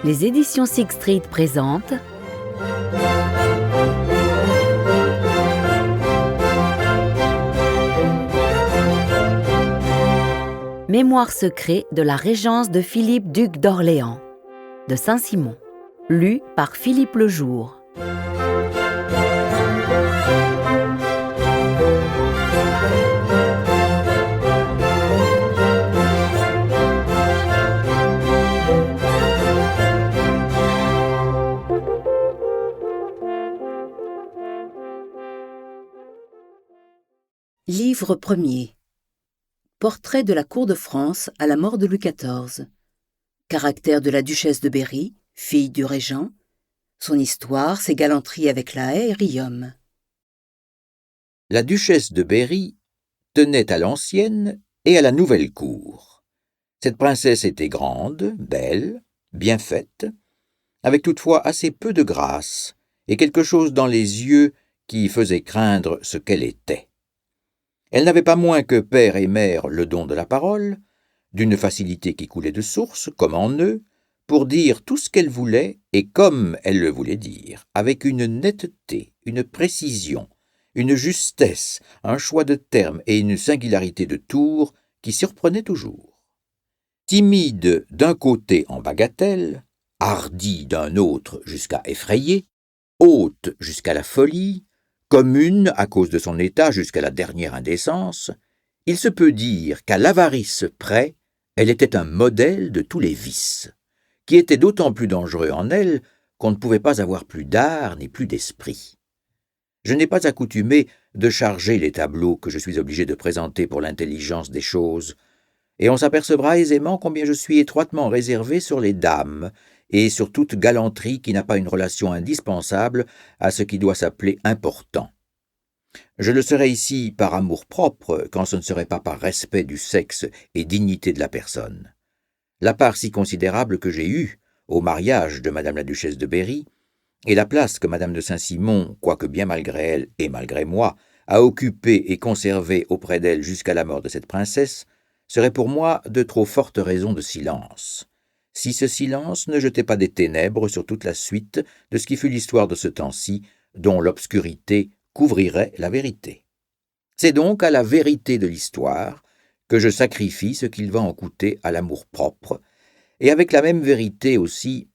Les éditions Siegfried présentent Mémoires secrets de la régence de Philippe, duc d'Orléans, de Saint-Simon, lu par Philippe Lejour. Livre premier. Portrait de la cour de France à la mort de Louis XIV. Caractère de la duchesse de Berry, fille du régent. Son histoire, ses galanteries avec La Haye et Riom. La duchesse de Berry tenait à l'ancienne et à la nouvelle cour. Cette princesse était grande, belle, bien faite, avec toutefois assez peu de grâce et quelque chose dans les yeux qui faisait craindre ce qu'elle était. Elle n'avait pas moins que père et mère le don de la parole, d'une facilité qui coulait de source, comme en eux, pour dire tout ce qu'elle voulait et comme elle le voulait dire, avec une netteté, une précision, une justesse, un choix de termes et une singularité de tours qui surprenaient toujours. Timide d'un côté en bagatelle, hardie d'un autre jusqu'à effrayer, haute jusqu'à la folie, commune à cause de son état jusqu'à la dernière indécence, il se peut dire qu'à l'avarice près, elle était un modèle de tous les vices, qui étaient d'autant plus dangereux en elle qu'on ne pouvait pas avoir plus d'art ni plus d'esprit. Je n'ai pas accoutumé de charger les tableaux que je suis obligé de présenter pour l'intelligence des choses, et on s'apercevra aisément combien je suis étroitement réservé sur les dames, et sur toute galanterie qui n'a pas une relation indispensable à ce qui doit s'appeler important. Je le serai ici par amour-propre, quand ce ne serait pas par respect du sexe et dignité de la personne. La part si considérable que j'ai eue au mariage de madame la duchesse de Berry, et la place que madame de Saint-Simon, quoique bien malgré elle et malgré moi, a occupée et conservée auprès d'elle jusqu'à la mort de cette princesse, seraient pour moi de trop fortes raisons de silence, si ce silence ne jetait pas des ténèbres sur toute la suite de ce qui fut l'histoire de ce temps-ci, dont l'obscurité couvrirait la vérité. C'est donc à la vérité de l'histoire que je sacrifie ce qu'il va en coûter à l'amour-propre, et avec la même vérité aussi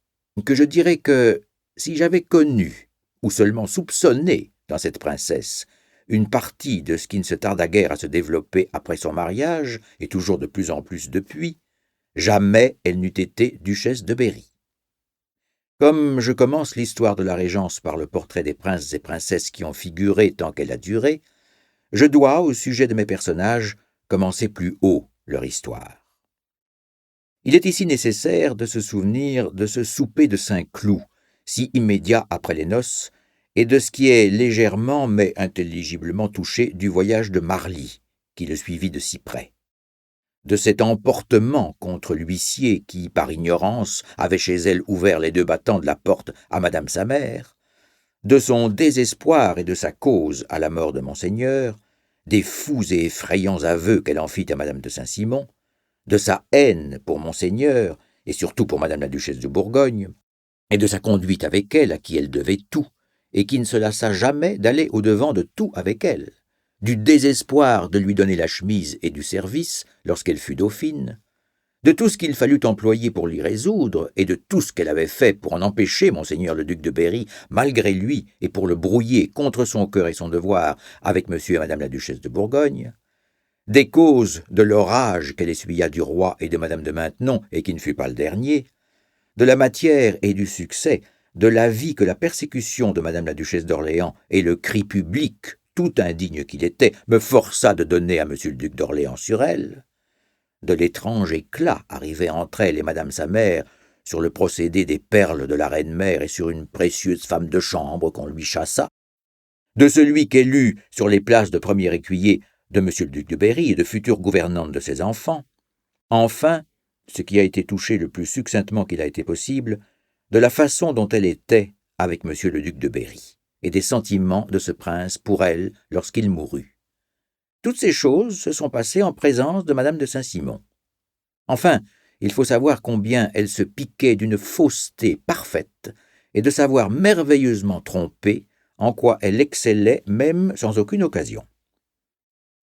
que je dirais que si j'avais connu, ou seulement soupçonné dans cette princesse, une partie de ce qui ne se tarda guère à se développer après son mariage, et toujours de plus en plus depuis, jamais elle n'eût été duchesse de Berry. Comme je commence l'histoire de la régence par le portrait des princes et princesses qui ont figuré tant qu'elle a duré, je dois, au sujet de mes personnages, commencer plus haut leur histoire. Il est ici nécessaire de se souvenir de ce souper de Saint-Cloud, si immédiat après les noces, et de ce qui est légèrement mais intelligiblement touché du voyage de Marly, qui le suivit de si près. De cet emportement contre l'huissier qui, par ignorance, avait chez elle ouvert les deux battants de la porte à madame sa mère, de son désespoir et de sa cause à la mort de monseigneur, des fous et effrayants aveux qu'elle en fit à madame de Saint-Simon, de sa haine pour monseigneur, et surtout pour madame la duchesse de Bourgogne, et de sa conduite avec elle à qui elle devait tout, et qui ne se lassa jamais d'aller au-devant de tout avec elle, du désespoir de lui donner la chemise et du service lorsqu'elle fut dauphine, de tout ce qu'il fallut employer pour l'y résoudre, et de tout ce qu'elle avait fait pour en empêcher monseigneur le duc de Berry, malgré lui, et pour le brouiller contre son cœur et son devoir avec monsieur et madame la duchesse de Bourgogne, des causes de l'orage qu'elle essuya du roi et de madame de Maintenon, et qui ne fut pas le dernier, de la matière et du succès, de l'avis que la persécution de madame la duchesse d'Orléans et le cri public, tout indigne qu'il était, me força de donner à monsieur le duc d'Orléans sur elle, de l'étrange éclat arrivé entre elle et madame sa mère sur le procédé des perles de la reine-mère et sur une précieuse femme de chambre qu'on lui chassa, de celui qu'elle eut sur les places de premier écuyer de monsieur le duc de Berry et de future gouvernante de ses enfants, enfin, ce qui a été touché le plus succinctement qu'il a été possible, de la façon dont elle était avec monsieur le duc de Berry, et des sentiments de ce prince pour elle lorsqu'il mourut. Toutes ces choses se sont passées en présence de madame de Saint-Simon. Enfin, il faut savoir combien elle se piquait d'une fausseté parfaite et de savoir merveilleusement tromper, en quoi elle excellait même sans aucune occasion.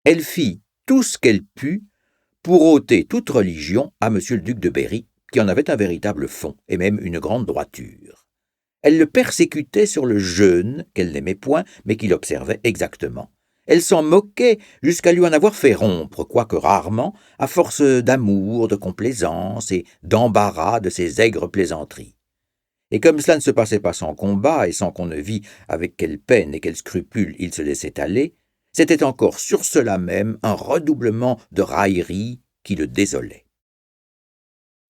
Elle fit tout ce qu'elle put pour ôter toute religion à M. le duc de Berry, qui en avait un véritable fond et même une grande droiture. Elle le persécutait sur le jeûne, qu'elle n'aimait point, mais qu'il observait exactement. Elle s'en moquait jusqu'à lui en avoir fait rompre, quoique rarement, à force d'amour, de complaisance et d'embarras de ses aigres plaisanteries. Et comme cela ne se passait pas sans combat et sans qu'on ne vît avec quelle peine et quel scrupule il se laissait aller, c'était encore sur cela même un redoublement de raillerie qui le désolait.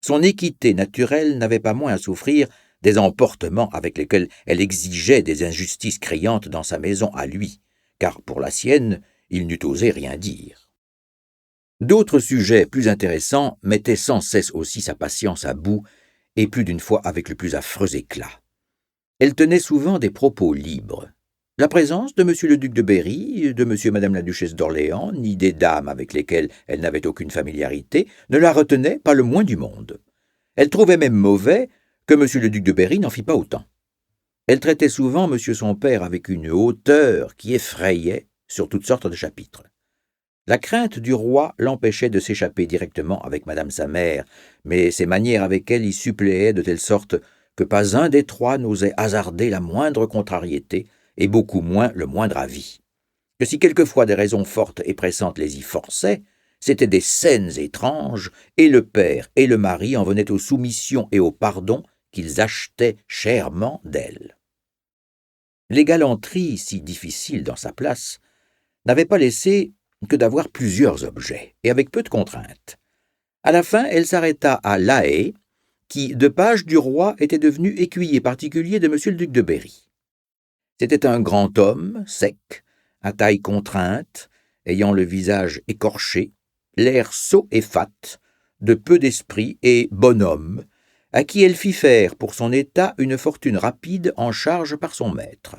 Son équité naturelle n'avait pas moins à souffrir des emportements avec lesquels elle exigeait des injustices criantes dans sa maison à lui, car pour la sienne, il n'eût osé rien dire. D'autres sujets plus intéressants mettaient sans cesse aussi sa patience à bout, et plus d'une fois avec le plus affreux éclat. Elle tenait souvent des propos libres. La présence de M. le duc de Berry, de M. et Mme la duchesse d'Orléans, ni des dames avec lesquelles elle n'avait aucune familiarité, ne la retenait pas le moins du monde. Elle trouvait même mauvais que M. le duc de Berry n'en fît pas autant. Elle traitait souvent M. son père avec une hauteur qui effrayait sur toutes sortes de chapitres. La crainte du roi l'empêchait de s'échapper directement avec madame sa mère, mais ses manières avec elle y suppléaient de telle sorte que pas un des trois n'osait hasarder la moindre contrariété, et beaucoup moins le moindre avis. Que si quelquefois des raisons fortes et pressantes les y forçaient, c'étaient des scènes étranges, et le père et le mari en venaient aux soumissions et au pardon qu'ils achetaient chèrement d'elle. Les galanteries, si difficiles dans sa place, n'avaient pas laissé que d'avoir plusieurs objets, et avec peu de contraintes. À la fin, elle s'arrêta à La Haye, qui, de page du roi, était devenu écuyer particulier de M. le duc de Berry. C'était un grand homme, sec, à taille contrainte, ayant le visage écorché, l'air sot et fat, de peu d'esprit et bonhomme, à qui elle fit faire pour son état une fortune rapide en charge par son maître.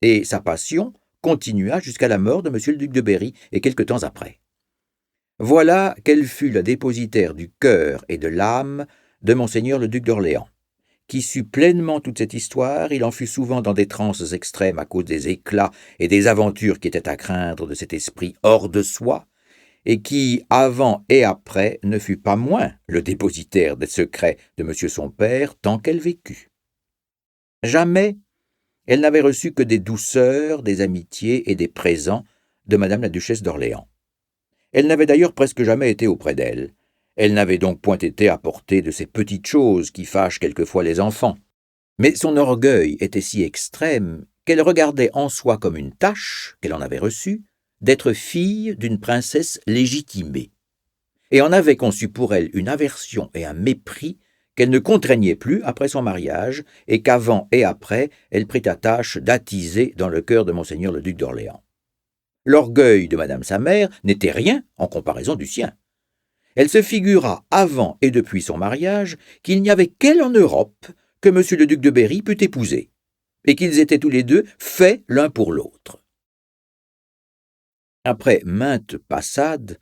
Et sa passion continua jusqu'à la mort de M. le duc de Berry et quelque temps après. Voilà quelle fut la dépositaire du cœur et de l'âme de monseigneur le duc d'Orléans. Qui sut pleinement toute cette histoire, il en fut souvent dans des transes extrêmes à cause des éclats et des aventures qui étaient à craindre de cet esprit hors de soi, et qui, avant et après, ne fut pas moins le dépositaire des secrets de M. son père tant qu'elle vécut. Jamais elle n'avait reçu que des douceurs, des amitiés et des présents de madame la duchesse d'Orléans. Elle n'avait d'ailleurs presque jamais été auprès d'elle. Elle n'avait donc point été à portée de ces petites choses qui fâchent quelquefois les enfants. Mais son orgueil était si extrême qu'elle regardait en soi comme une tâche, qu'elle en avait reçue, d'être fille d'une princesse légitimée, et en avait conçu pour elle une aversion et un mépris qu'elle ne contraignait plus après son mariage, et qu'avant et après elle prit à tâche d'attiser dans le cœur de monseigneur le duc d'Orléans. L'orgueil de madame sa mère n'était rien en comparaison du sien. Elle se figura avant et depuis son mariage qu'il n'y avait qu'elle en Europe que M. le duc de Berry pût épouser, et qu'ils étaient tous les deux faits l'un pour l'autre. Après maintes passades,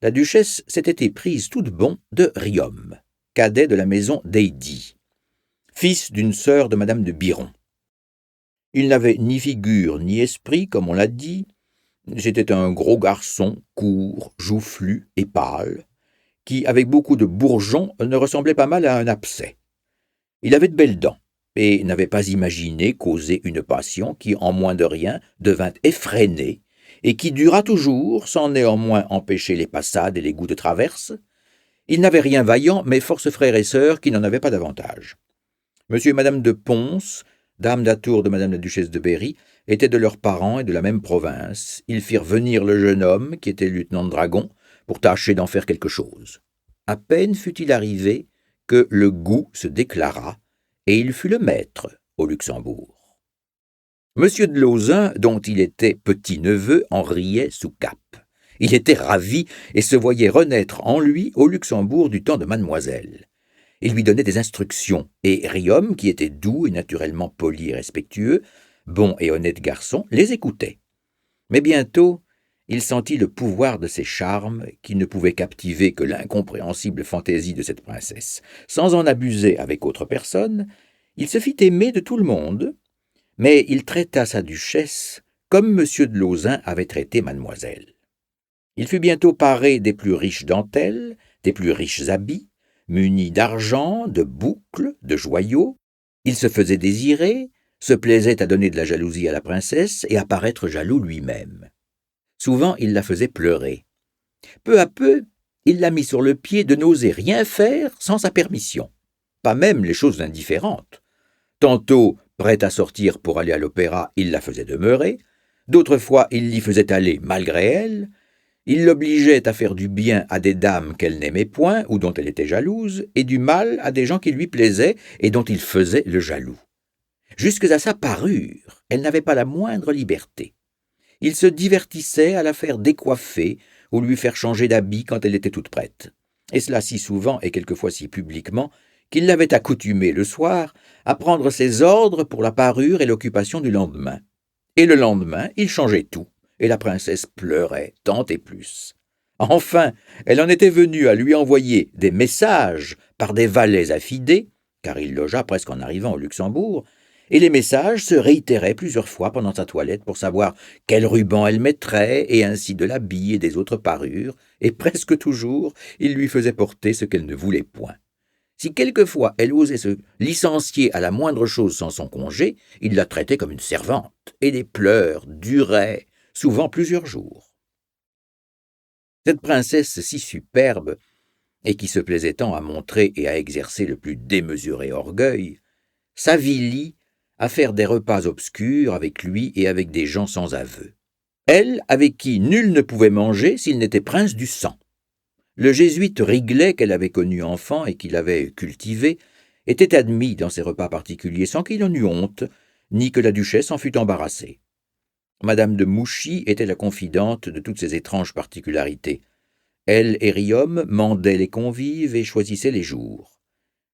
la duchesse s'était éprise toute bon de Riom, cadet de la maison d'Heidy, fils d'une sœur de madame de Biron. Il n'avait ni figure ni esprit, comme on l'a dit. C'était un gros garçon, court, joufflu et pâle, qui, avec beaucoup de bourgeons, ne ressemblait pas mal à un abcès. Il avait de belles dents, et n'avait pas imaginé causer une passion qui, en moins de rien, devint effrénée, et qui dura toujours, sans néanmoins empêcher les passades et les goûts de traverse. Il n'avait rien vaillant, mais force frères et sœurs qui n'en avaient pas davantage. Monsieur et madame de Pons, dame d'atour de madame la duchesse de Berry, étaient de leurs parents et de la même province. Ils firent venir le jeune homme, qui était lieutenant de dragon, pour tâcher d'en faire quelque chose. À peine fut-il arrivé que le goût se déclara, et il fut le maître au Luxembourg. Monsieur de Lauzun, dont il était petit-neveu, en riait sous cape. Il était ravi et se voyait renaître en lui au Luxembourg du temps de mademoiselle. Il lui donnait des instructions, et Riom, qui était doux et naturellement poli et respectueux, bon et honnête garçon, les écoutait. Mais bientôt, il sentit le pouvoir de ses charmes qui ne pouvaient captiver que l'incompréhensible fantaisie de cette princesse. Sans en abuser avec autre personne, il se fit aimer de tout le monde, mais il traita sa duchesse comme M. de Lauzun avait traité mademoiselle. Il fut bientôt paré des plus riches dentelles, des plus riches habits, muni d'argent, de boucles, de joyaux. Il se faisait désirer, se plaisait à donner de la jalousie à la princesse et à paraître jaloux lui-même. Souvent, il la faisait pleurer. Peu à peu, il l'a mis sur le pied de n'oser rien faire sans sa permission, pas même les choses indifférentes. Tantôt, prête à sortir pour aller à l'opéra, il la faisait demeurer, d'autres fois, il l'y faisait aller malgré elle, il l'obligeait à faire du bien à des dames qu'elle n'aimait point ou dont elle était jalouse, et du mal à des gens qui lui plaisaient et dont il faisait le jaloux. Jusque à sa parure, elle n'avait pas la moindre liberté. Il se divertissait à la faire décoiffer ou lui faire changer d'habit quand elle était toute prête. Et cela si souvent et quelquefois si publiquement qu'il l'avait accoutumé le soir à prendre ses ordres pour la parure et l'occupation du lendemain. Et le lendemain, il changeait tout, et la princesse pleurait tant et plus. Enfin, elle en était venue à lui envoyer des messages par des valets affidés, car il logea presque en arrivant au Luxembourg, et les messages se réitéraient plusieurs fois pendant sa toilette pour savoir quel ruban elle mettrait, et ainsi de l'habit et des autres parures, et presque toujours il lui faisait porter ce qu'elle ne voulait point. Si quelquefois elle osait se licencier à la moindre chose sans son congé, il la traitait comme une servante, et les pleurs duraient souvent plusieurs jours. Cette princesse si superbe, et qui se plaisait tant à montrer et à exercer le plus démesuré orgueil, s'avilit à faire des repas obscurs avec lui et avec des gens sans aveu. Elle, avec qui nul ne pouvait manger s'il n'était prince du sang. Le jésuite Riglet, qu'elle avait connu enfant et qu'il avait cultivé, était admis dans ses repas particuliers sans qu'il en eût honte, ni que la duchesse en fût embarrassée. Madame de Mouchy était la confidente de toutes ces étranges particularités. Elle et Riom mandaient les convives et choisissaient les jours.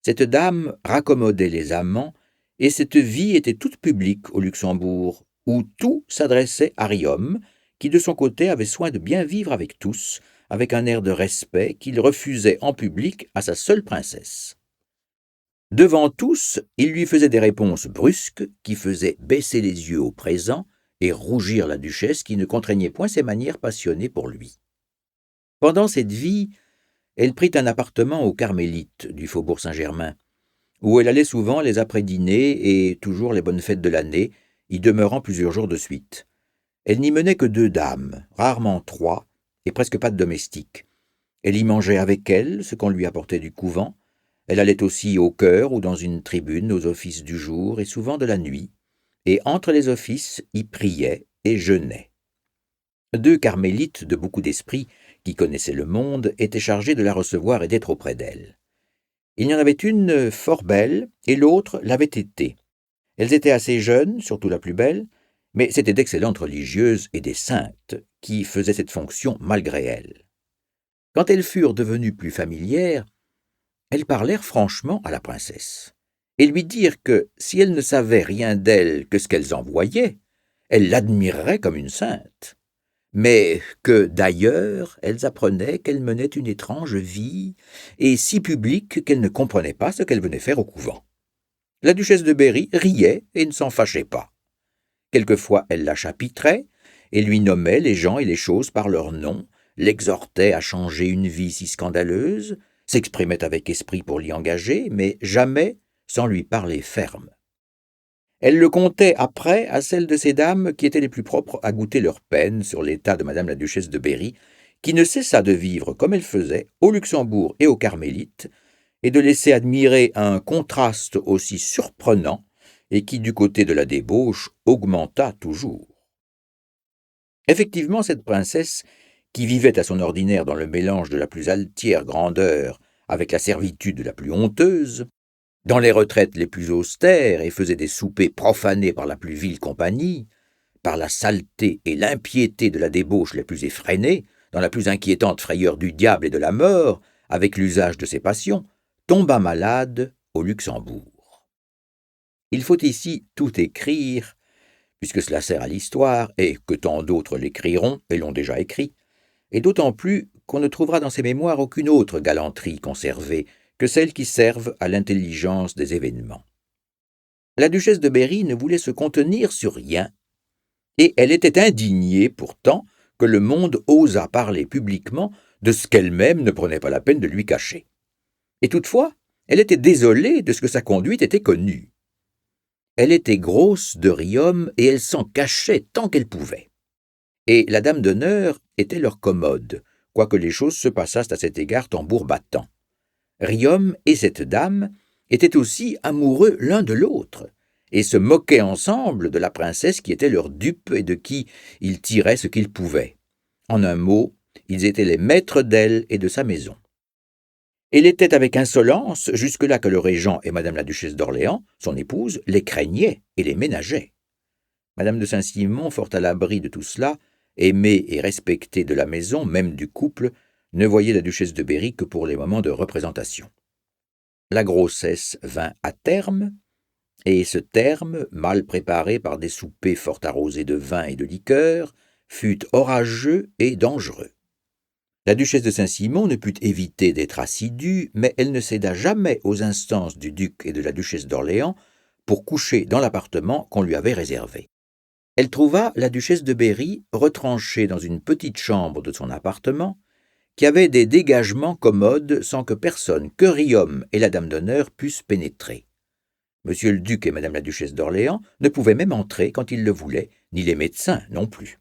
Cette dame raccommodait les amants, et cette vie était toute publique au Luxembourg, où tout s'adressait à Riom, qui de son côté avait soin de bien vivre avec tous, avec un air de respect qu'il refusait en public à sa seule princesse. Devant tous, il lui faisait des réponses brusques qui faisaient baisser les yeux au présent et rougir la duchesse qui ne contraignait point ses manières passionnées pour lui. Pendant cette vie, elle prit un appartement aux Carmélites du faubourg Saint-Germain, où elle allait souvent les après-dîners et toujours les bonnes fêtes de l'année, y demeurant plusieurs jours de suite. Elle n'y menait que 2 dames, rarement 3, et presque pas de domestiques. Elle y mangeait avec elle ce qu'on lui apportait du couvent. Elle allait aussi au chœur ou dans une tribune aux offices du jour et souvent de la nuit, et entre les offices y priait et jeûnait. 2 carmélites de beaucoup d'esprit, qui connaissaient le monde, étaient chargées de la recevoir et d'être auprès d'elle. Il y en avait une fort belle, et l'autre l'avait été. Elles étaient assez jeunes, surtout la plus belle, mais c'étaient d'excellentes religieuses et des saintes, qui faisaient cette fonction malgré elles. Quand elles furent devenues plus familières, elles parlèrent franchement à la princesse, et lui dirent que, si elle ne savait rien d'elle que ce qu'elles en voyaient, elle l'admirerait comme une sainte, mais que, d'ailleurs, elles apprenaient qu'elle menait une étrange vie, et si publique qu'elle ne comprenait pas ce qu'elle venait faire au couvent. La duchesse de Berry riait et ne s'en fâchait pas. Quelquefois, elle la chapitrait, et lui nommait les gens et les choses par leur nom, l'exhortait à changer une vie si scandaleuse, s'exprimait avec esprit pour l'y engager, mais jamais sans lui parler ferme. Elle le contait après à celles de ces dames qui étaient les plus propres à goûter leur peine sur l'état de madame la duchesse de Berry, qui ne cessa de vivre comme elle faisait au Luxembourg et aux Carmélites, et de laisser admirer un contraste aussi surprenant et qui, du côté de la débauche, augmenta toujours. Effectivement, cette princesse, qui vivait à son ordinaire dans le mélange de la plus altière grandeur avec la servitude la plus honteuse, dans les retraites les plus austères et faisait des soupers profanés par la plus vile compagnie, par la saleté et l'impiété de la débauche les plus effrénées, dans la plus inquiétante frayeur du diable et de la mort, avec l'usage de ses passions, tomba malade au Luxembourg. Il faut ici tout écrire, puisque cela sert à l'histoire et que tant d'autres l'écriront et l'ont déjà écrit, et d'autant plus qu'on ne trouvera dans ses mémoires aucune autre galanterie conservée que celles qui servent à l'intelligence des événements. La duchesse de Berry ne voulait se contenir sur rien, et elle était indignée pourtant que le monde osât parler publiquement de ce qu'elle-même ne prenait pas la peine de lui cacher. Et toutefois, elle était désolée de ce que sa conduite était connue. Elle était grosse de riome et elle s'en cachait tant qu'elle pouvait. Et la dame d'honneur était leur commode, quoique les choses se passassent à cet égard tambour battant. Riom et cette dame étaient aussi amoureux l'un de l'autre, et se moquaient ensemble de la princesse qui était leur dupe et de qui ils tiraient ce qu'ils pouvaient. En un mot, ils étaient les maîtres d'elle et de sa maison. Elle était avec insolence jusque-là que le régent et madame la duchesse d'Orléans, son épouse, les craignaient et les ménageaient. Madame de Saint-Simon, fort à l'abri de tout cela, aimée et respectée de la maison, même du couple, ne voyait la duchesse de Berry que pour les moments de représentation. La grossesse vint à terme, et ce terme, mal préparé par des soupers fort arrosés de vin et de liqueur, fut orageux et dangereux. La duchesse de Saint-Simon ne put éviter d'être assidue, mais elle ne céda jamais aux instances du duc et de la duchesse d'Orléans pour coucher dans l'appartement qu'on lui avait réservé. Elle trouva la duchesse de Berry retranchée dans une petite chambre de son appartement, qui avait des dégagements commodes sans que personne que Riom et la dame d'honneur pussent pénétrer. Monsieur le duc et madame la duchesse d'Orléans ne pouvaient même entrer quand ils le voulaient, ni les médecins non plus.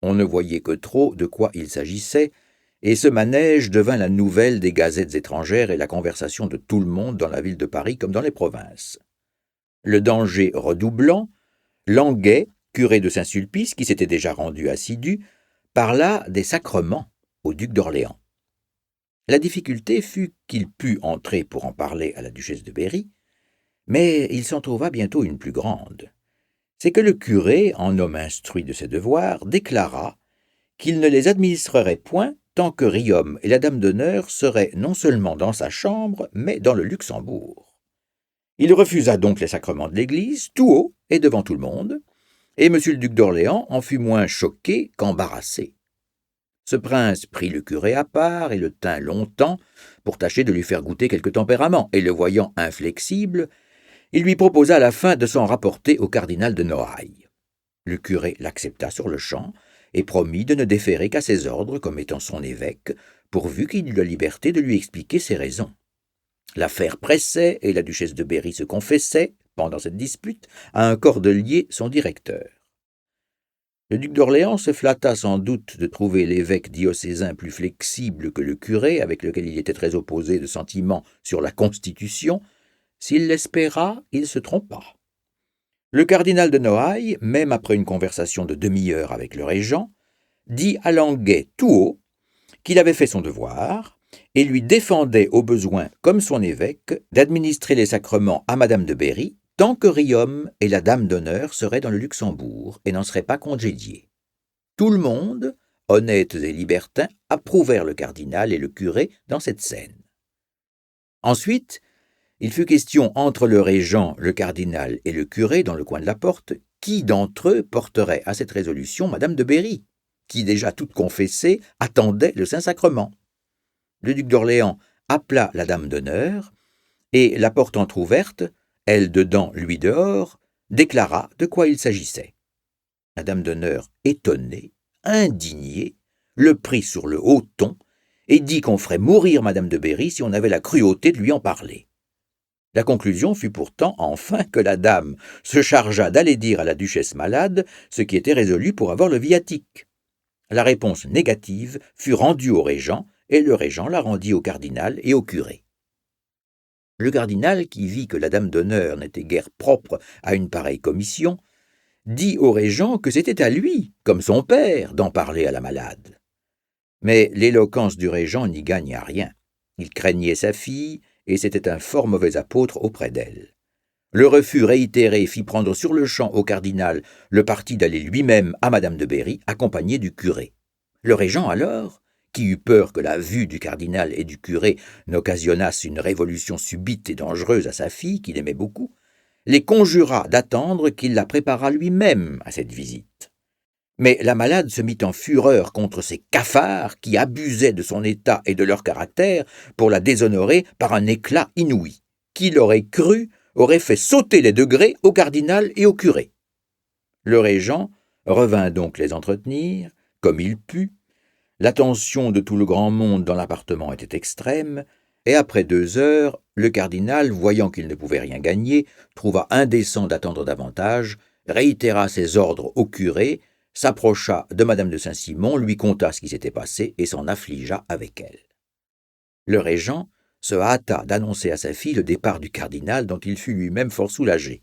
On ne voyait que trop de quoi il s'agissait, et ce manège devint la nouvelle des gazettes étrangères et la conversation de tout le monde dans la ville de Paris comme dans les provinces. Le danger redoublant, Languet, curé de Saint-Sulpice, qui s'était déjà rendu assidu, parla des sacrements au duc d'Orléans. La difficulté fut qu'il pût entrer pour en parler à la duchesse de Berry, mais il s'en trouva bientôt une plus grande. C'est que le curé, en homme instruit de ses devoirs, déclara qu'il ne les administrerait point tant que Riom et la dame d'honneur seraient non seulement dans sa chambre, mais dans le Luxembourg. Il refusa donc les sacrements de l'Église, tout haut et devant tout le monde, et M. le duc d'Orléans en fut moins choqué qu'embarrassé. Ce prince prit le curé à part et le tint longtemps pour tâcher de lui faire goûter quelque tempérament, et le voyant inflexible, il lui proposa à la fin de s'en rapporter au cardinal de Noailles. Le curé l'accepta sur-le-champ et promit de ne déférer qu'à ses ordres comme étant son évêque, pourvu qu'il eût la liberté de lui expliquer ses raisons. L'affaire pressait et la duchesse de Berry se confessait, pendant cette dispute, à un cordelier, son directeur. Le duc d'Orléans se flatta sans doute de trouver l'évêque diocésain plus flexible que le curé, avec lequel il était très opposé de sentiments sur la Constitution. S'il l'espéra, il se trompa. Le cardinal de Noailles, même après une conversation de demi-heure avec le régent, dit à Languet tout haut qu'il avait fait son devoir et lui défendait au besoin, comme son évêque, d'administrer les sacrements à madame de Berry tant que Riom et la dame d'honneur seraient dans le Luxembourg et n'en seraient pas congédiés. Tout le monde, honnêtes et libertins, approuvèrent le cardinal et le curé dans cette scène. Ensuite, il fut question entre le régent, le cardinal et le curé dans le coin de la porte, qui d'entre eux porterait à cette résolution madame de Berry, qui déjà toute confessée attendait le Saint-Sacrement. Le duc d'Orléans appela la dame d'honneur, et la porte entr'ouverte, elle dedans, lui dehors, déclara de quoi il s'agissait. La dame d'honneur, étonnée, indignée, le prit sur le haut ton et dit qu'on ferait mourir madame de Berry si on avait la cruauté de lui en parler. La conclusion fut pourtant enfin que la dame se chargea d'aller dire à la duchesse malade ce qui était résolu pour avoir le viatique. La réponse négative fut rendue au régent, et le régent la rendit au cardinal et au curé. Le cardinal, qui vit que la dame d'honneur n'était guère propre à une pareille commission, dit au régent que c'était à lui, comme son père, d'en parler à la malade. Mais l'éloquence du régent n'y gagna rien. Il craignait sa fille, et c'était un fort mauvais apôtre auprès d'elle. Le refus réitéré fit prendre sur-le-champ au cardinal le parti d'aller lui-même à madame de Berry, accompagné du curé. Le régent alors, qui eut peur que la vue du cardinal et du curé n'occasionnasse une révolution subite et dangereuse à sa fille, qu'il aimait beaucoup, les conjura d'attendre qu'il la préparât lui-même à cette visite. Mais la malade se mit en fureur contre ces cafards qui abusaient de son état et de leur caractère pour la déshonorer par un éclat inouï. Qui l'aurait cru aurait fait sauter les degrés au cardinal et au curé. Le régent revint donc les entretenir, comme il put. L'attention de tout le grand monde dans l'appartement était extrême, et après 2 heures, le cardinal, voyant qu'il ne pouvait rien gagner, trouva indécent d'attendre davantage, réitéra ses ordres au curé, s'approcha de madame de Saint-Simon, lui conta ce qui s'était passé et s'en affligea avec elle. Le régent se hâta d'annoncer à sa fille le départ du cardinal, dont il fut lui-même fort soulagé.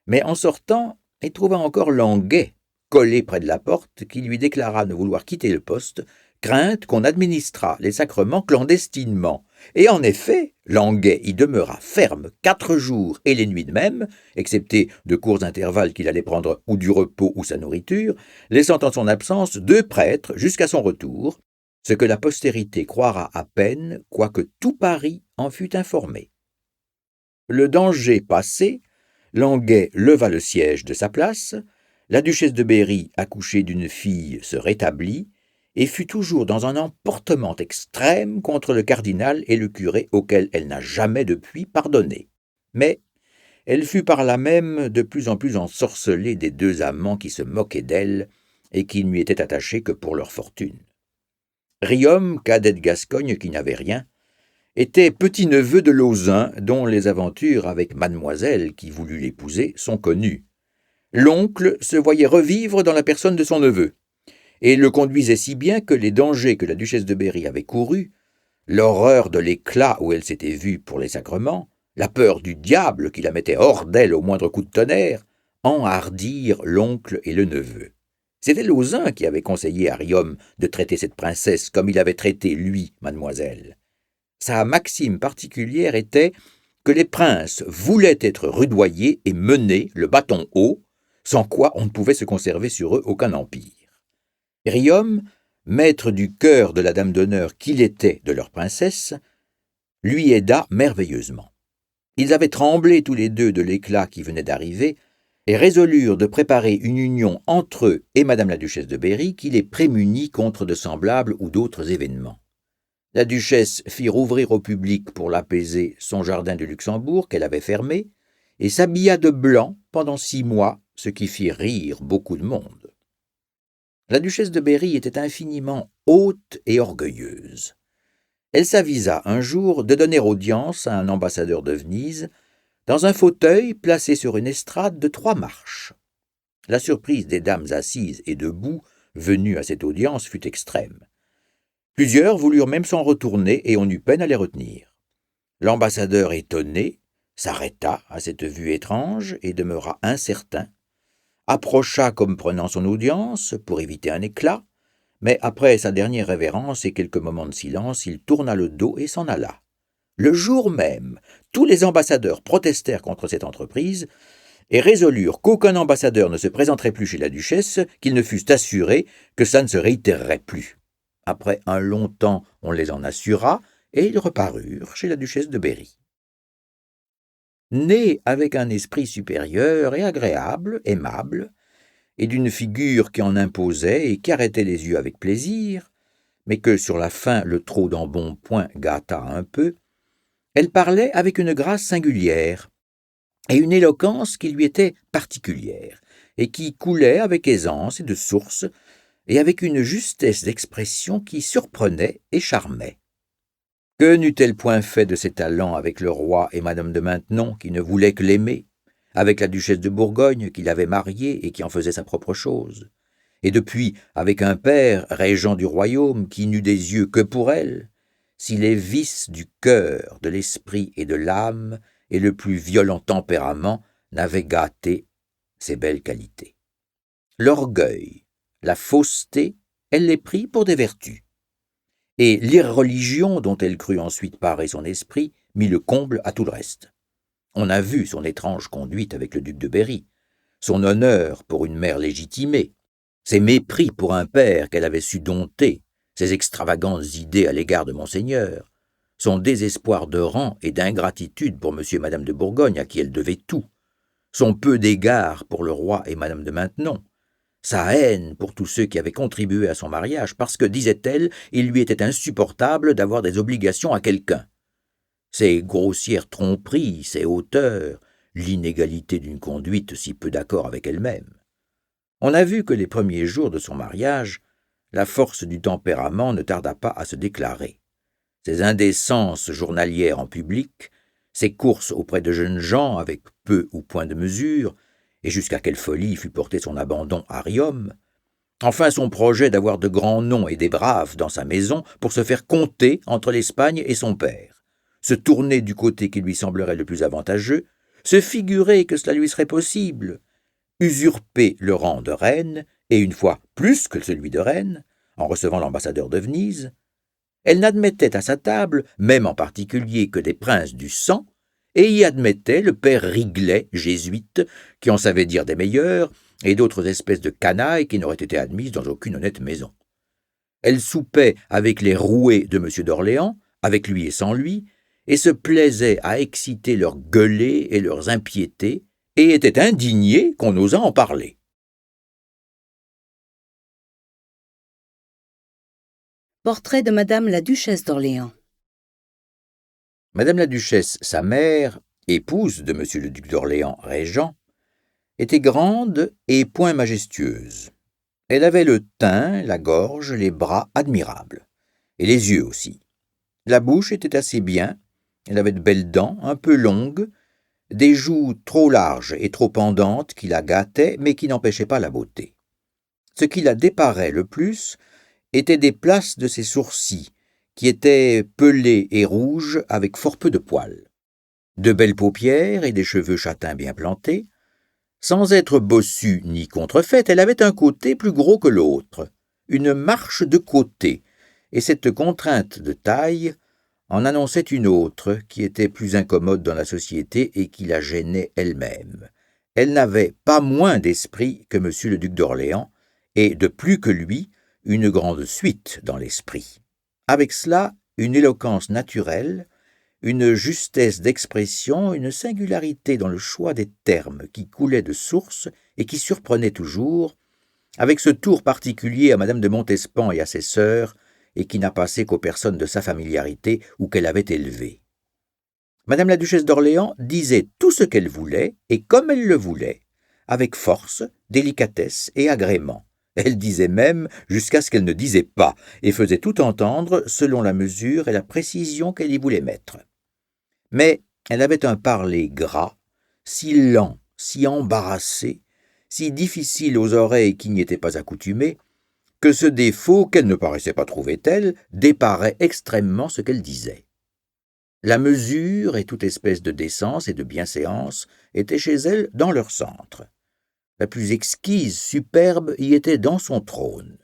Mais en sortant, il trouva encore Languet collé près de la porte, qui lui déclara ne vouloir quitter le poste, crainte qu'on administrât les sacrements clandestinement. Et en effet, Languet y demeura ferme 4 jours et les nuits de même, excepté de courts intervalles qu'il allait prendre ou du repos ou sa nourriture, laissant en son absence 2 prêtres jusqu'à son retour, ce que la postérité croira à peine, quoique tout Paris en fût informé. Le danger passé, Languet leva le siège de sa place, la duchesse de Berry, accouchée d'une fille, se rétablit, et fut toujours dans un emportement extrême contre le cardinal et le curé auquel elle n'a jamais depuis pardonné. Mais elle fut par là même de plus en plus ensorcelée des 2 amants qui se moquaient d'elle et qui ne lui étaient attachés que pour leur fortune. Riom, cadet de Gascogne qui n'avait rien, était petit-neveu de Lauzun, dont les aventures avec mademoiselle qui voulut l'épouser sont connues. L'oncle se voyait revivre dans la personne de son neveu, et le conduisait si bien que les dangers que la duchesse de Berry avait courus, l'horreur de l'éclat où elle s'était vue pour les sacrements, la peur du diable qui la mettait hors d'elle au moindre coup de tonnerre, enhardirent l'oncle et le neveu. C'était Lauzun qui avait conseillé à Riom de traiter cette princesse comme il avait traité, lui, mademoiselle. Sa maxime particulière était que les princes voulaient être rudoyés et menés le bâton haut, sans quoi on ne pouvait se conserver sur eux aucun empire. Riom, maître du cœur de la dame d'honneur qu'il était de leur princesse, lui aida merveilleusement. Ils avaient tremblé tous les 2 de l'éclat qui venait d'arriver et résolurent de préparer une union entre eux et madame la duchesse de Berry qui les prémunit contre de semblables ou d'autres événements. La duchesse fit rouvrir au public pour l'apaiser son jardin de Luxembourg qu'elle avait fermé et s'habilla de blanc pendant 6 mois, ce qui fit rire beaucoup de monde. La duchesse de Berry était infiniment haute et orgueilleuse. Elle s'avisa un jour de donner audience à un ambassadeur de Venise dans un fauteuil placé sur une estrade de 3 marches. La surprise des dames assises et debout venues à cette audience fut extrême. Plusieurs voulurent même s'en retourner et on eut peine à les retenir. L'ambassadeur, étonné, s'arrêta à cette vue étrange et demeura incertain, approcha comme prenant son audience pour éviter un éclat, mais après sa dernière révérence et quelques moments de silence, il tourna le dos et s'en alla. Le jour même, tous les ambassadeurs protestèrent contre cette entreprise et résolurent qu'aucun ambassadeur ne se présenterait plus chez la duchesse, qu'ils ne fussent assurés que ça ne se réitérerait plus. Après un long temps, on les en assura, et ils reparurent chez la duchesse de Berry. Né avec un esprit supérieur et agréable, aimable, et d'une figure qui en imposait et qui arrêtait les yeux avec plaisir, mais que sur la fin le trop d'embonpoint gâta un peu, elle parlait avec une grâce singulière et une éloquence qui lui était particulière, et qui coulait avec aisance et de source, et avec une justesse d'expression qui surprenait et charmait. Que n'eût-elle point fait de ses talents avec le roi et madame de Maintenon, qui ne voulaient que l'aimer, avec la duchesse de Bourgogne, qui l'avait mariée et qui en faisait sa propre chose, et depuis avec un père, régent du royaume, qui n'eut des yeux que pour elle, si les vices du cœur, de l'esprit et de l'âme, et le plus violent tempérament n'avaient gâté ses belles qualités. L'orgueil, la fausseté, elle les prit pour des vertus. Et l'irreligion dont elle crut ensuite parer son esprit mit le comble à tout le reste. On a vu son étrange conduite avec le duc de Berry, son honneur pour une mère légitimée, ses mépris pour un père qu'elle avait su dompter, ses extravagantes idées à l'égard de Monseigneur, son désespoir de rang et d'ingratitude pour monsieur et madame de Bourgogne à qui elle devait tout, son peu d'égard pour le roi et madame de Maintenon, sa haine pour tous ceux qui avaient contribué à son mariage, parce que, disait-elle, il lui était insupportable d'avoir des obligations à quelqu'un. Ces grossières tromperies, ces hauteurs, l'inégalité d'une conduite si peu d'accord avec elle-même. On a vu que les premiers jours de son mariage, la force du tempérament ne tarda pas à se déclarer. Ses indécences journalières en public, ses courses auprès de jeunes gens avec peu ou point de mesure, et jusqu'à quelle folie fut porté son abandon à Riom, enfin son projet d'avoir de grands noms et des braves dans sa maison pour se faire compter entre l'Espagne et son père, se tourner du côté qui lui semblerait le plus avantageux, se figurer que cela lui serait possible, usurper le rang de reine, et une fois plus que celui de reine, en recevant l'ambassadeur de Venise. Elle n'admettait à sa table, même en particulier, que des princes du sang, et y admettait le père Riglet, jésuite, qui en savait dire des meilleurs, et d'autres espèces de canailles qui n'auraient été admises dans aucune honnête maison. Elle soupait avec les roués de M. d'Orléans, avec lui et sans lui, et se plaisait à exciter leurs gueulées et leurs impiétés, et était indignée qu'on osât en parler. Portrait de Madame la Duchesse d'Orléans. Madame la Duchesse, sa mère, épouse de M. le duc d'Orléans, régent, était grande et point majestueuse. Elle avait le teint, la gorge, les bras admirables, et les yeux aussi. La bouche était assez bien, elle avait de belles dents, un peu longues, des joues trop larges et trop pendantes qui la gâtaient, mais qui n'empêchaient pas la beauté. Ce qui la déparait le plus étaient des places de ses sourcils, qui étaient pelés et rouges avec fort peu de poils. De belles paupières et des cheveux châtains bien plantés. Sans être bossue ni contrefaite, elle avait un côté plus gros que l'autre, une marche de côté, et cette contrainte de taille en annonçait une autre qui était plus incommode dans la société et qui la gênait elle-même. Elle n'avait pas moins d'esprit que M. le duc d'Orléans, et de plus que lui, une grande suite dans l'esprit. Avec cela, une éloquence naturelle, une justesse d'expression, une singularité dans le choix des termes qui coulaient de source et qui surprenaient toujours, avec ce tour particulier à Madame de Montespan et à ses sœurs, et qui n'a passé qu'aux personnes de sa familiarité ou qu'elle avait élevées. Madame la duchesse d'Orléans disait tout ce qu'elle voulait, et comme elle le voulait, avec force, délicatesse et agrément. Elle disait même jusqu'à ce qu'elle ne disait pas, et faisait tout entendre selon la mesure et la précision qu'elle y voulait mettre. Mais elle avait un parler gras, si lent, si embarrassé, si difficile aux oreilles qui n'y étaient pas accoutumées, que ce défaut, qu'elle ne paraissait pas trouver tel, déparait extrêmement ce qu'elle disait. La mesure et toute espèce de décence et de bienséance étaient chez elle dans leur centre. La plus exquise, superbe, y était dans son trône.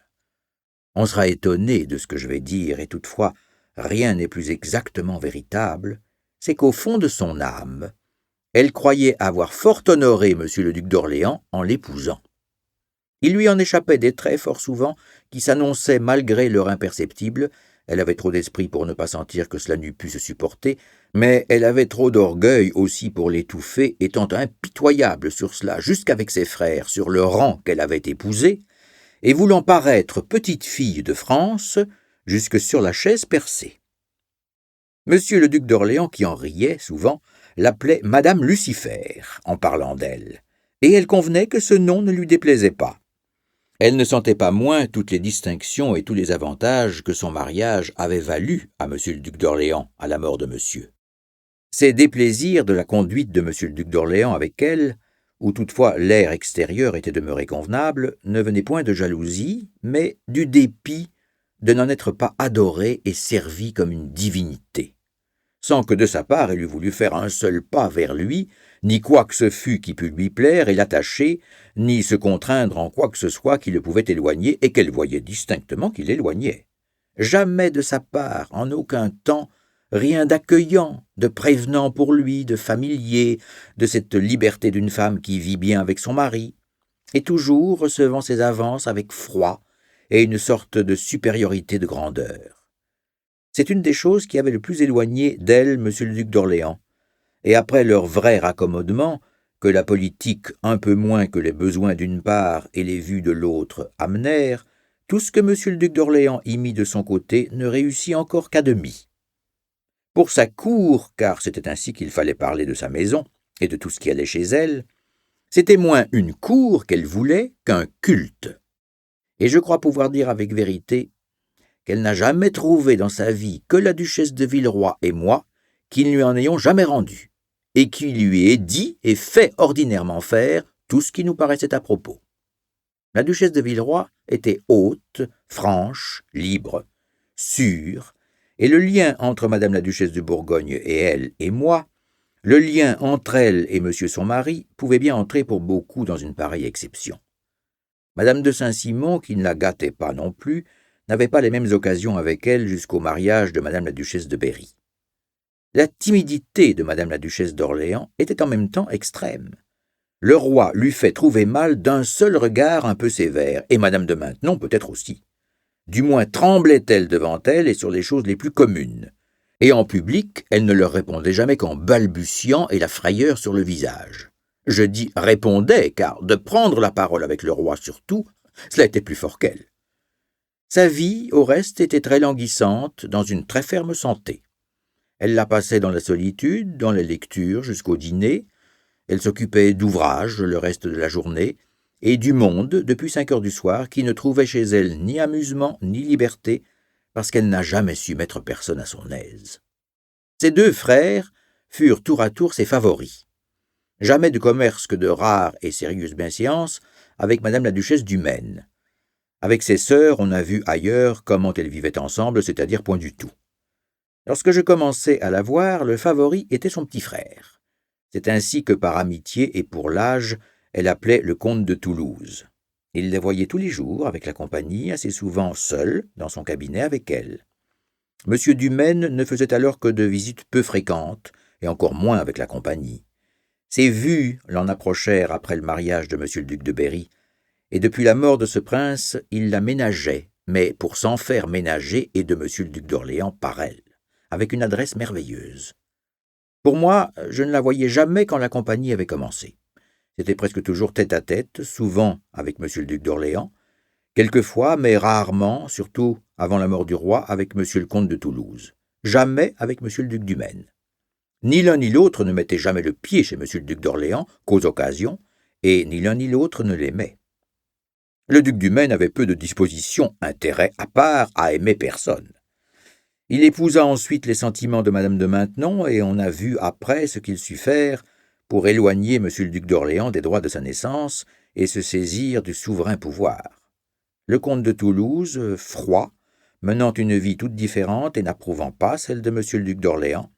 On sera étonné de ce que je vais dire, et toutefois, rien n'est plus exactement véritable, c'est qu'au fond de son âme, elle croyait avoir fort honoré M. le duc d'Orléans en l'épousant. Il lui en échappait des traits fort souvent qui s'annonçaient malgré leur imperceptible. Elle avait trop d'esprit pour ne pas sentir que cela n'eût pu se supporter, mais elle avait trop d'orgueil aussi pour l'étouffer, étant impitoyable sur cela jusqu'avec ses frères sur le rang qu'elle avait épousé, et voulant paraître petite fille de France jusque sur la chaise percée. Monsieur le duc d'Orléans, qui en riait souvent, l'appelait Madame Lucifer en parlant d'elle, et elle convenait que ce nom ne lui déplaisait pas. Elle ne sentait pas moins toutes les distinctions et tous les avantages que son mariage avait valus à M. le duc d'Orléans à la mort de monsieur. Ces déplaisirs de la conduite de M. le duc d'Orléans avec elle, où toutefois l'air extérieur était demeuré convenable, ne venaient point de jalousie, mais du dépit de n'en être pas adorée et servie comme une divinité, sans que de sa part elle eût voulu faire un seul pas vers lui, ni quoi que ce fût qui pût lui plaire et l'attacher, ni se contraindre en quoi que ce soit qui le pouvait éloigner et qu'elle voyait distinctement qu'il éloignait. Jamais de sa part, en aucun temps, rien d'accueillant, de prévenant pour lui, de familier, de cette liberté d'une femme qui vit bien avec son mari, et toujours recevant ses avances avec froid et une sorte de supériorité de grandeur. C'est une des choses qui avait le plus éloigné d'elle M. le duc d'Orléans, et après leur vrai raccommodement, que la politique un peu moins que les besoins d'une part et les vues de l'autre amenèrent, tout ce que M. le duc d'Orléans y mit de son côté ne réussit encore qu'à demi. Pour sa cour, car c'était ainsi qu'il fallait parler de sa maison et de tout ce qui allait chez elle, c'était moins une cour qu'elle voulait qu'un culte. Et je crois pouvoir dire avec vérité qu'elle n'a jamais trouvé dans sa vie que la duchesse de Villeroy et moi qui ne lui en ayons jamais rendu, et qui lui ait dit et fait ordinairement faire tout ce qui nous paraissait à propos. La duchesse de Villeroy était haute, franche, libre, sûre, et le lien entre madame la duchesse de Bourgogne et elle et moi, le lien entre elle et monsieur son mari, pouvait bien entrer pour beaucoup dans une pareille exception. Madame de Saint-Simon, qui ne la gâtait pas non plus, n'avait pas les mêmes occasions avec elle jusqu'au mariage de madame la duchesse de Berry. La timidité de madame la duchesse d'Orléans était en même temps extrême. Le roi l'eût fait trouver mal d'un seul regard un peu sévère, et madame de Maintenon peut-être aussi. Du moins tremblait-elle devant elle et sur les choses les plus communes. Et en public, elle ne leur répondait jamais qu'en balbutiant et la frayeur sur le visage. Je dis « répondait », car de prendre la parole avec le roi surtout, cela était plus fort qu'elle. Sa vie, au reste, était très languissante, dans une très ferme santé. Elle la passait dans la solitude, dans les lectures, jusqu'au dîner. Elle s'occupait d'ouvrages le reste de la journée, et du monde depuis 5 heures du soir, qui ne trouvait chez elle ni amusement ni liberté, parce qu'elle n'a jamais su mettre personne à son aise. Ses 2 frères furent tour à tour ses favoris. Jamais de commerce que de rares et sérieuses bienséances avec madame la duchesse du Maine. Avec ses sœurs, on a vu ailleurs comment elles vivaient ensemble, c'est-à-dire point du tout. Lorsque je commençai à la voir, le favori était son petit frère. C'est ainsi que par amitié et pour l'âge, elle appelait le comte de Toulouse. Il les voyait tous les jours avec la compagnie, assez souvent seul, dans son cabinet avec elle. Monsieur Dumaine ne faisait alors que de visites peu fréquentes, et encore moins avec la compagnie. Ses vues l'en approchèrent après le mariage de monsieur le duc de Berry, et depuis la mort de ce prince, il la ménageait, mais pour s'en faire ménager et de monsieur le duc d'Orléans par elle, avec une adresse merveilleuse. Pour moi, je ne la voyais jamais quand la compagnie avait commencé. C'était presque toujours tête-à-tête, souvent avec monsieur le duc d'Orléans, quelquefois, mais rarement, surtout avant la mort du roi, avec monsieur le comte de Toulouse. Jamais avec monsieur le duc du Maine. Ni l'un ni l'autre ne mettait jamais le pied chez monsieur le duc d'Orléans qu'aux occasions, et ni l'un ni l'autre ne l'aimait. Le duc du Maine avait peu de disposition, intérêt à part à aimer personne. Il épousa ensuite les sentiments de madame de Maintenon, et on a vu après ce qu'il sut faire pour éloigner monsieur le duc d'Orléans des droits de sa naissance et se saisir du souverain pouvoir. Le comte de Toulouse, froid, menant une vie toute différente et n'approuvant pas celle de monsieur le duc d'Orléans,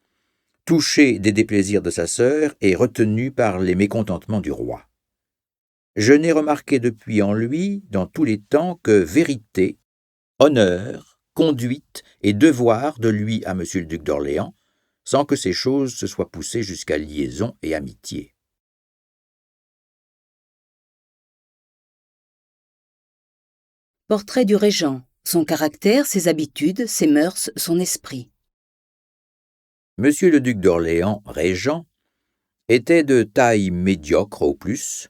touché des déplaisirs de sa sœur et retenu par les mécontentements du roi. Je n'ai remarqué depuis en lui, dans tous les temps, que vérité, honneur, conduite et devoir de lui à monsieur le duc d'Orléans, sans que ces choses se soient poussées jusqu'à liaison et amitié. Portrait du régent, son caractère, ses habitudes, ses mœurs, son esprit. Monsieur le duc d'Orléans, régent, était de taille médiocre au plus,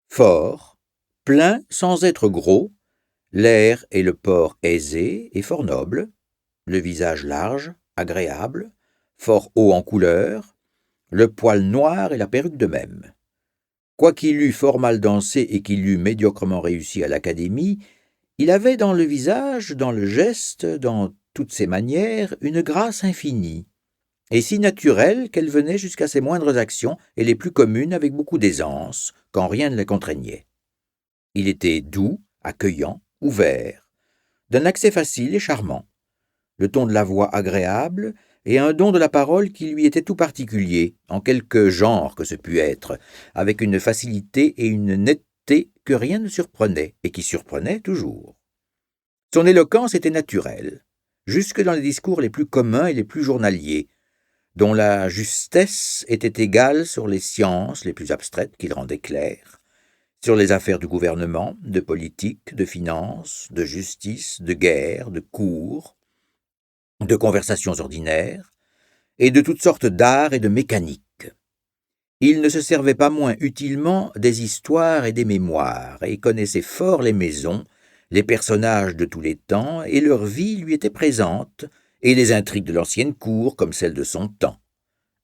fort, plein sans être gros, l'air et le port aisés et fort nobles, le visage large, agréable, fort haut en couleur, le poil noir et la perruque de même. Quoiqu'il eût fort mal dansé et qu'il eût médiocrement réussi à l'académie, il avait dans le visage, dans le geste, dans toutes ses manières, une grâce infinie, et si naturelle qu'elle venait jusqu'à ses moindres actions et les plus communes avec beaucoup d'aisance, quand rien ne les contraignait. Il était doux, accueillant, ouvert, d'un accès facile et charmant, le ton de la voix agréable et un don de la parole qui lui était tout particulier, en quelque genre que ce pût être, avec une facilité et une netteté que rien ne surprenait et qui surprenait toujours. Son éloquence était naturelle, jusque dans les discours les plus communs et les plus journaliers, dont la justesse était égale sur les sciences les plus abstraites qu'il rendait claires, sur les affaires du gouvernement, de politique, de finance, de justice, de guerre, de cour, de conversations ordinaires, et de toutes sortes d'arts et de mécanique. il ne se servait pas moins utilement des histoires et des mémoires, et connaissait fort les maisons, les personnages de tous les temps, et leur vie lui était présente, et les intrigues de l'ancienne cour comme celles de son temps.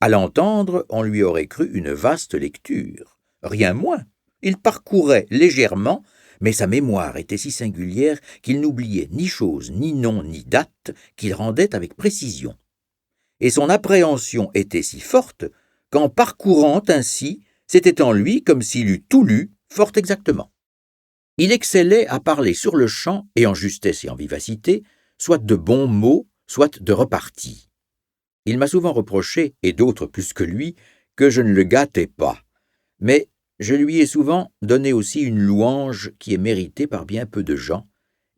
À l'entendre, on lui aurait cru une vaste lecture. Rien moins. Il parcourait légèrement, mais sa mémoire était si singulière qu'il n'oubliait ni chose, ni nom, ni date, qu'il rendait avec précision. Et son appréhension était si forte qu'en parcourant ainsi, c'était en lui comme s'il eût tout lu fort exactement. Il excellait à parler sur le champ et en justesse et en vivacité, soit de bons mots, soit de reparties. Il m'a souvent reproché, et d'autres plus que lui, que je ne le gâtais pas. Mais je lui ai souvent donné aussi une louange qui est méritée par bien peu de gens,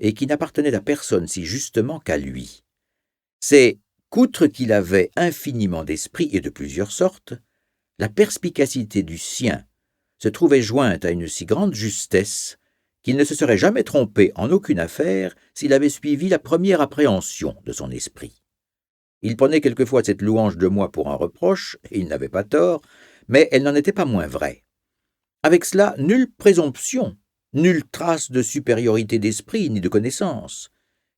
et qui n'appartenait à personne si justement qu'à lui. C'est qu'outre qu'il avait infiniment d'esprit et de plusieurs sortes, la perspicacité du sien se trouvait jointe à une si grande justesse qu'il ne se serait jamais trompé en aucune affaire s'il avait suivi la première appréhension de son esprit. Il prenait quelquefois cette louange de moi pour un reproche, et il n'avait pas tort, mais elle n'en était pas moins vraie. Avec cela, nulle présomption, nulle trace de supériorité d'esprit ni de connaissance.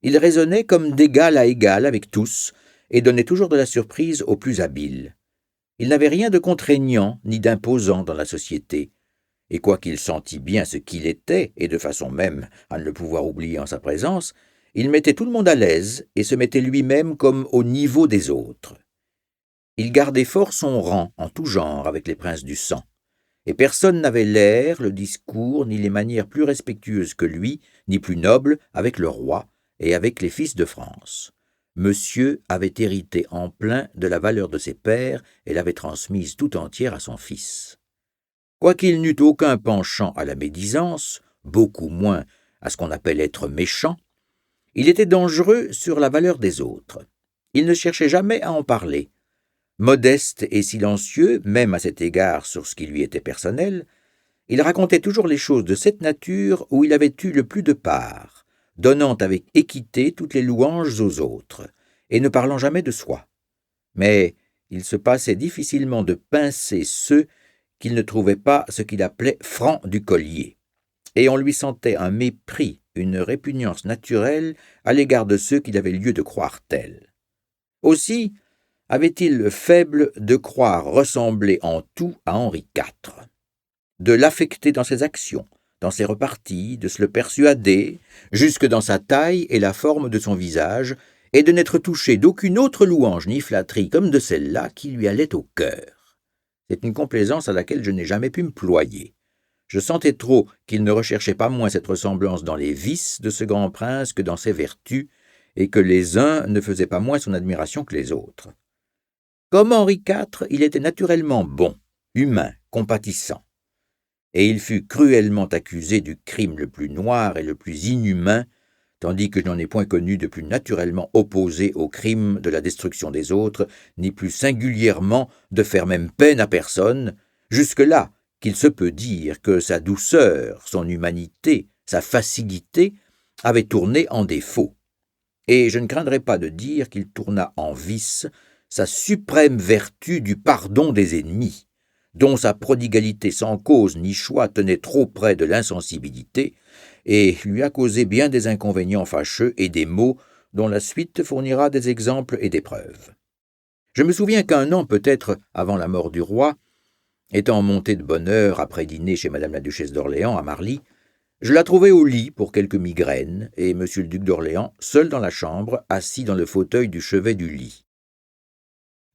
Il raisonnait comme d'égal à égal avec tous, et donnait toujours de la surprise aux plus habiles. Il n'avait rien de contraignant ni d'imposant dans la société, et quoiqu'il sentît bien ce qu'il était, et de façon même à ne le pouvoir oublier en sa présence, il mettait tout le monde à l'aise et se mettait lui-même comme au niveau des autres. Il gardait fort son rang en tout genre avec les princes du sang, et personne n'avait l'air, le discours, ni les manières plus respectueuses que lui, ni plus nobles avec le roi et avec les fils de France. Monsieur avait hérité en plein de la valeur de ses pères et l'avait transmise tout entière à son fils. Quoiqu'il n'eût aucun penchant à la médisance, beaucoup moins à ce qu'on appelle être méchant, il était dangereux sur la valeur des autres. Il ne cherchait jamais à en parler. Modeste et silencieux, même à cet égard sur ce qui lui était personnel, il racontait toujours les choses de cette nature où il avait eu le plus de part, donnant avec équité toutes les louanges aux autres, et ne parlant jamais de soi. Mais il se passait difficilement de pincer ceux qu'il ne trouvait pas ce qu'il appelait francs du collier, et on lui sentait un mépris, une répugnance naturelle à l'égard de ceux qu'il avait lieu de croire tels. Aussi avait-il le faible de croire ressembler en tout à Henri IV, de l'affecter dans ses actions, dans ses reparties, de se le persuader, jusque dans sa taille et la forme de son visage, et de n'être touché d'aucune autre louange ni flatterie comme de celle-là qui lui allait au cœur. C'est une complaisance à laquelle je n'ai jamais pu me ployer. Je sentais trop qu'il ne recherchait pas moins cette ressemblance dans les vices de ce grand prince que dans ses vertus, et que les uns ne faisaient pas moins son admiration que les autres. Comme Henri IV, il était naturellement bon, humain, compatissant, et il fut cruellement accusé du crime le plus noir et le plus inhumain, tandis que je n'en ai point connu de plus naturellement opposé au crime de la destruction des autres, ni plus singulièrement de faire même peine à personne, jusque-là qu'il se peut dire que sa douceur, son humanité, sa facilité avaient tourné en défaut. Et je ne craindrais pas de dire qu'il tourna en vice sa suprême vertu du pardon des ennemis, dont sa prodigalité sans cause ni choix tenait trop près de l'insensibilité, et lui a causé bien des inconvénients fâcheux et des maux dont la suite fournira des exemples et des preuves. Je me souviens qu'un an peut-être avant la mort du roi, étant monté de bonne heure après dîner chez madame la duchesse d'Orléans à Marly, je la trouvai au lit pour quelques migraines, et monsieur le duc d'Orléans, seul dans la chambre, assis dans le fauteuil du chevet du lit.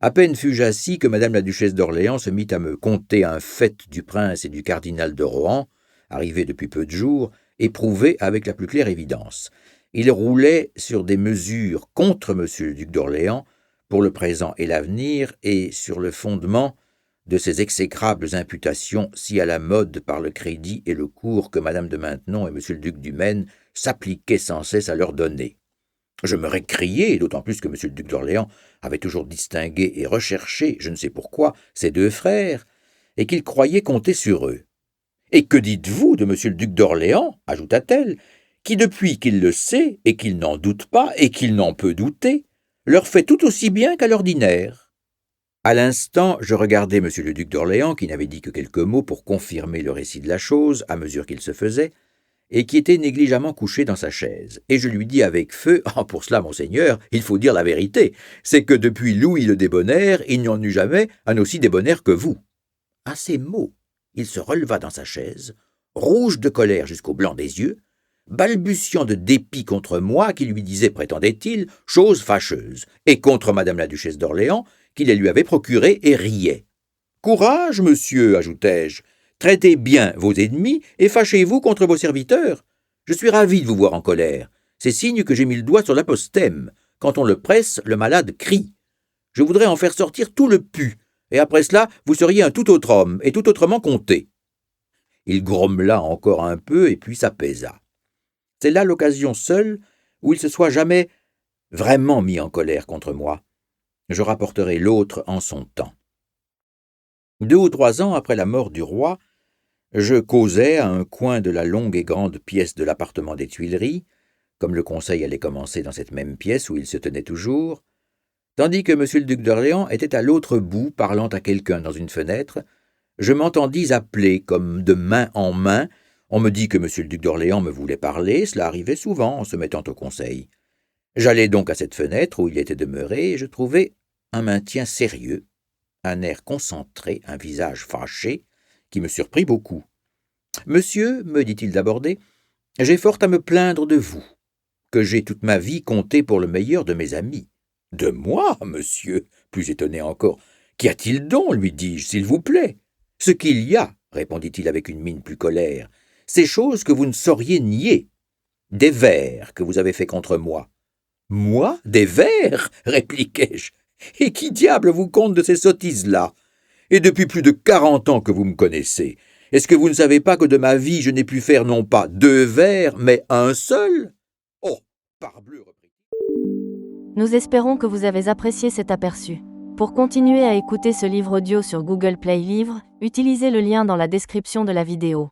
À peine fus-je assis que madame la duchesse d'Orléans se mit à me conter un fait du prince et du cardinal de Rohan, arrivé depuis peu de jours, et prouvé avec la plus claire évidence. Il roulait sur des mesures contre monsieur le duc d'Orléans, pour le présent et l'avenir, et sur le fondement de ces exécrables imputations si à la mode par le crédit et le cours que madame de Maintenon et monsieur le duc du Maine s'appliquaient sans cesse à leur donner. Je me récriai, d'autant plus que monsieur le duc d'Orléans avait toujours distingué et recherché, je ne sais pourquoi, ses deux frères, et qu'il croyait compter sur eux. « Et que dites-vous de monsieur le duc d'Orléans, ajouta-t-elle, qui depuis qu'il le sait, et qu'il n'en doute pas, et qu'il n'en peut douter, leur fait tout aussi bien qu'à l'ordinaire ?» À l'instant, je regardais M. le duc d'Orléans, qui n'avait dit que quelques mots pour confirmer le récit de la chose, à mesure qu'il se faisait, et qui était négligemment couché dans sa chaise. Et je lui dis avec feu, « Pour cela, monseigneur, il faut dire la vérité. C'est que depuis Louis le débonnaire, il n'y en eut jamais un aussi débonnaire que vous. » À ces mots, il se releva dans sa chaise, rouge de colère jusqu'au blanc des yeux, balbutiant de dépit contre moi qui lui disais, prétendait-il, choses fâcheuses, et contre madame la duchesse d'Orléans, qui les lui avait procurées et riait. « Courage, monsieur, ajoutai-je, traitez bien vos ennemis et fâchez-vous contre vos serviteurs. Je suis ravi de vous voir en colère. C'est signe que j'ai mis le doigt sur l'apostème. Quand on le presse, le malade crie. Je voudrais en faire sortir tout le pu, et après cela, vous seriez un tout autre homme, et tout autrement compté. » Il grommela encore un peu, et puis s'apaisa. C'est là l'occasion seule où il se soit jamais vraiment mis en colère contre moi. Je rapporterai l'autre en son temps. 2 ou 3 ans après la mort du roi, je causais à un coin de la longue et grande pièce de l'appartement des Tuileries, comme le conseil allait commencer dans cette même pièce où il se tenait toujours, tandis que M. le duc d'Orléans était à l'autre bout parlant à quelqu'un dans une fenêtre. Je m'entendis appeler comme de main en main. On me dit que M. le duc d'Orléans me voulait parler, cela arrivait souvent en se mettant au conseil. J'allai donc à cette fenêtre où il était demeuré, et je trouvai un maintien sérieux, un air concentré, un visage fâché, qui me surprit beaucoup. « Monsieur, me dit-il d'aborder, j'ai fort à me plaindre de vous, que j'ai toute ma vie compté pour le meilleur de mes amis. »« De moi, monsieur ?» Plus étonné encore. « Qu'y a-t-il donc, lui dis-je, s'il vous plaît ? » ?»« Ce qu'il y a, répondit-il avec une mine plus colère, ces choses que vous ne sauriez nier, des vers que vous avez faits contre moi. »« Moi, des vers ?» répliquai-je. « Et qui diable vous conte de ces sottises-là ? Et depuis plus de 40 ans que vous me connaissez, est-ce que vous ne savez pas que de ma vie je n'ai pu faire non pas 2 vers, mais un seul ? Oh, parbleu, reprit-il. Nous espérons que vous avez apprécié cet aperçu. Pour continuer à écouter ce livre audio sur Google Play Livres, utilisez le lien dans la description de la vidéo.